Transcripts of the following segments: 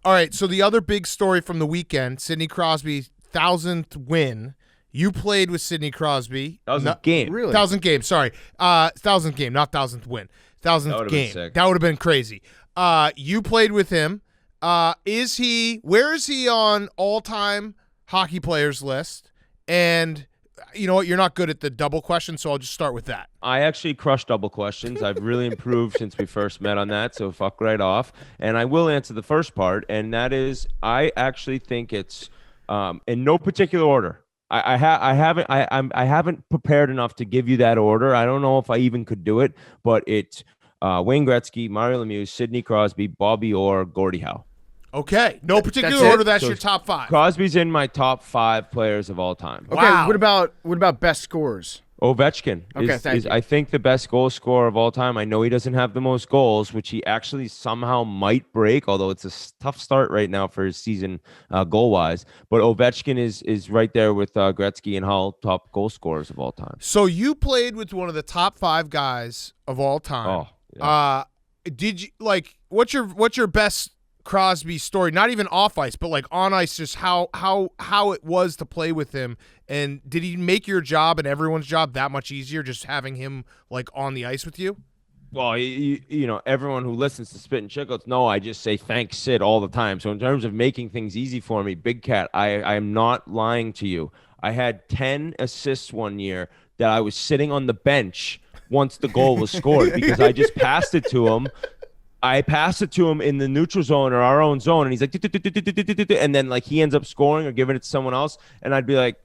All right, so the other big story from the weekend, Sidney Crosby, 1,000th win. You played with Sidney Crosby. 1,000th game. Really? 1,000th game, sorry. 1,000th game, not 1,000th win. That 1,000th would've been game. sick. That would have been crazy. You played with him. Where is he on all-time hockey players list? And you know what? You're not good at the double question, so I'll just start with that. I actually crush double questions. I've really improved since we first met on that, so fuck right off. And I will answer the first part, and that is I actually think it's in no particular order. I haven't prepared enough to give you that order. I don't know if I even could do it, but it's Wayne Gretzky, Mario Lemieux, Sidney Crosby, Bobby Orr, Gordie Howe. Okay. No particular That's it? order. That's So your top 5. Crosby's in my top 5 players of all time. Okay, Wow. what about best scores? Ovechkin Okay, thank is you. I think, the best goal scorer of all time. I know he doesn't have the most goals, which he actually somehow might break, although it's a tough start right now for his season goal-wise. But Ovechkin is right there with Gretzky and Hull, top goal scorers of all time. So you played with one of the top 5 guys of all time. Oh, yeah. Did you what's your best Crosby story? Not even off ice, but like on ice, just how it was to play with him. And did he make your job and everyone's job that much easier just having him like on the ice with you? Well, you know, everyone who listens to Spit and Chicklets know I just say thanks, Sid, all the time. So in terms of making things easy for me, Big Cat, I am not lying to you. I had 10 assists one year that I was sitting on the bench once the goal was scored because I just passed it to him. I passed it to him in the neutral zone or our own zone, and he's like, and then like he ends up scoring or giving it to someone else, and I'd be like,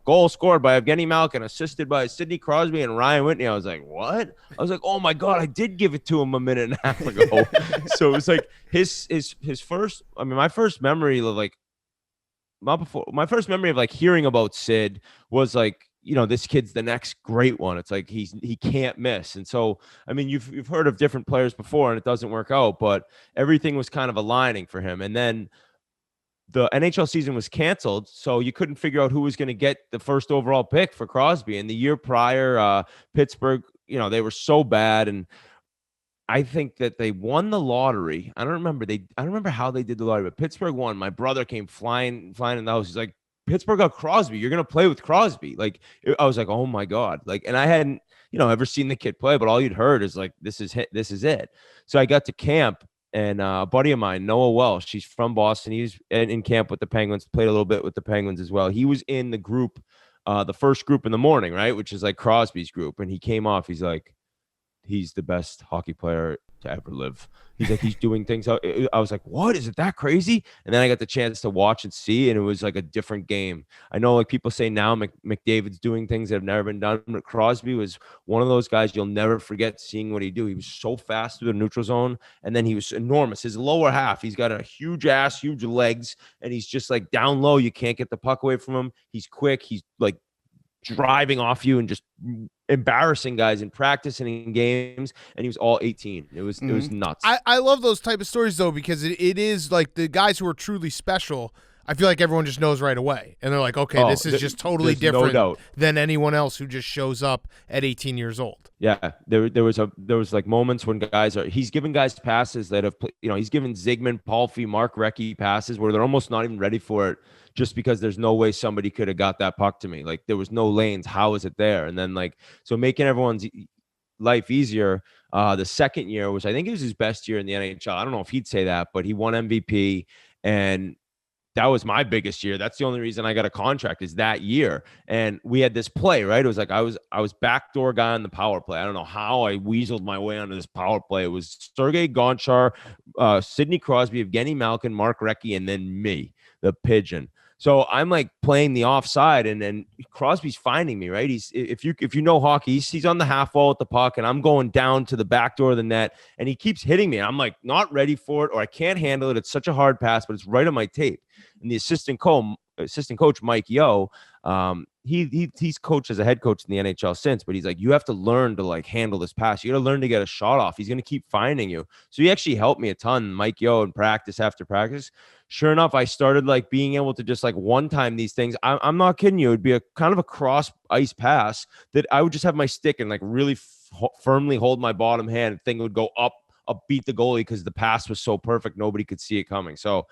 goal scored by Evgeny Malkin, assisted by Sidney Crosby and Ryan Whitney. I was like, what? I was like, oh my god, I did give it to him a minute and a half ago. So it was like his first. I mean, my first memory of like hearing about Sid was like, you know, this kid's the next great one. It's like he can't miss. And so, I mean, you've heard of different players before and it doesn't work out, but everything was kind of aligning for him. And then the NHL season was canceled, so you couldn't figure out who was going to get the first overall pick for Crosby. And the year prior, Pittsburgh, you know, they were so bad, and I think that they won the lottery. I don't remember how they did the lottery, but Pittsburgh won. My brother came flying in the house. He's like, Pittsburgh got Crosby. You're going to play with Crosby. Like, I was like, oh my God. Like, and I hadn't, you know, ever seen the kid play, but all you'd heard is like, this is it. So I got to camp, and a buddy of mine, Noah Welsh, she's from Boston. He was in camp with the Penguins, played a little bit with the Penguins as well. He was in the group, the first group in the morning, right? Which is like Crosby's group. And he came off, he's like, he's the best hockey player to ever live. He's like, he's doing things. I was like, what? Is it that crazy? And then I got the chance to watch and see, and it was like a different game. I know like people say now McDavid's doing things that have never been done, but Crosby was one of those guys you'll never forget seeing what he do. He was so fast through the neutral zone, and then he was enormous. His lower half, he's got a huge ass, huge legs, and he's just like down low. You can't get the puck away from him. He's quick. He's like driving off you and just embarrassing guys in practice and in games, and he was all 18. It was nuts. I love those type of stories though, because it is like the guys who are truly special, I feel like everyone just knows right away, and they're like, okay, this is just totally different than anyone else who just shows up at 18 years old. Yeah, there was like moments when he's giving guys passes that have, you know, he's giving Zygmunt, Palffy, Mark Recchi passes where they're almost not even ready for it, just because there's no way somebody could have got that puck to me. Like, there was no lanes. How is it there? And then like, so making everyone's life easier. The second year, which I think it was his best year in the NHL. I don't know if he'd say that, but he won MVP, and that was my biggest year. That's the only reason I got a contract, is that year. And we had this play, right? It was like I was backdoor guy on the power play. I don't know how I weaseled my way onto this power play. It was Sergei Gonchar, Sidney Crosby, Evgeny Malkin, Mark Recchi, and then me, the pigeon. So I'm like playing the offside, and then Crosby's finding me, right? He's, if you know hockey, he's on the half wall with the puck, and I'm going down to the back door of the net, and he keeps hitting me. And I'm like not ready for it, or I can't handle it. It's such a hard pass, but it's right on my tape. And the assistant coach Mike Yo, he's coached as a head coach in the NHL since, but he's like, you have to learn to like handle this pass. You got to learn to get a shot off. He's going to keep finding you. So he actually helped me a ton, Mike Yo, in practice after practice. Sure enough, I started like being able to just like one time these things. I'm not kidding you. It'd be a kind of a cross ice pass that I would just have my stick and like really firmly hold my bottom hand. The thing would go up beat the goalie because the pass was so perfect nobody could see it coming. So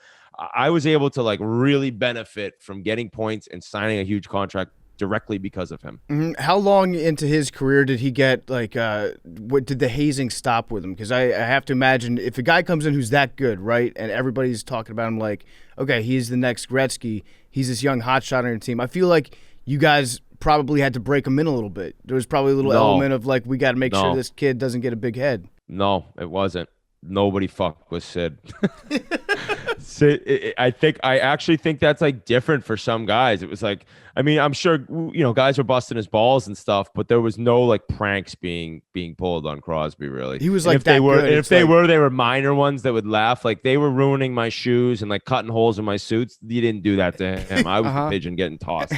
I was able to like really benefit from getting points and signing a huge contract directly because of him. Mm-hmm. How long into his career did he get, like, what did the hazing stop with him? Because I have to imagine if a guy comes in who's that good, right, and everybody's talking about him like, okay, he's the next Gretzky, he's this young hotshot on your team. I feel like you guys probably had to break him in a little bit. There was probably a little element of, like, we got to make sure this kid doesn't get a big head. No, it wasn't. Nobody fucked with Sid. Sid, I actually think that's like different for some guys. It was like, I mean, I'm sure, you know, guys were busting his balls and stuff, but there was no like pranks being pulled on Crosby, really. He was like, if they were minor ones that would laugh. Like they were ruining my shoes and like cutting holes in my suits. You didn't do that to him. I was the pigeon getting tossed.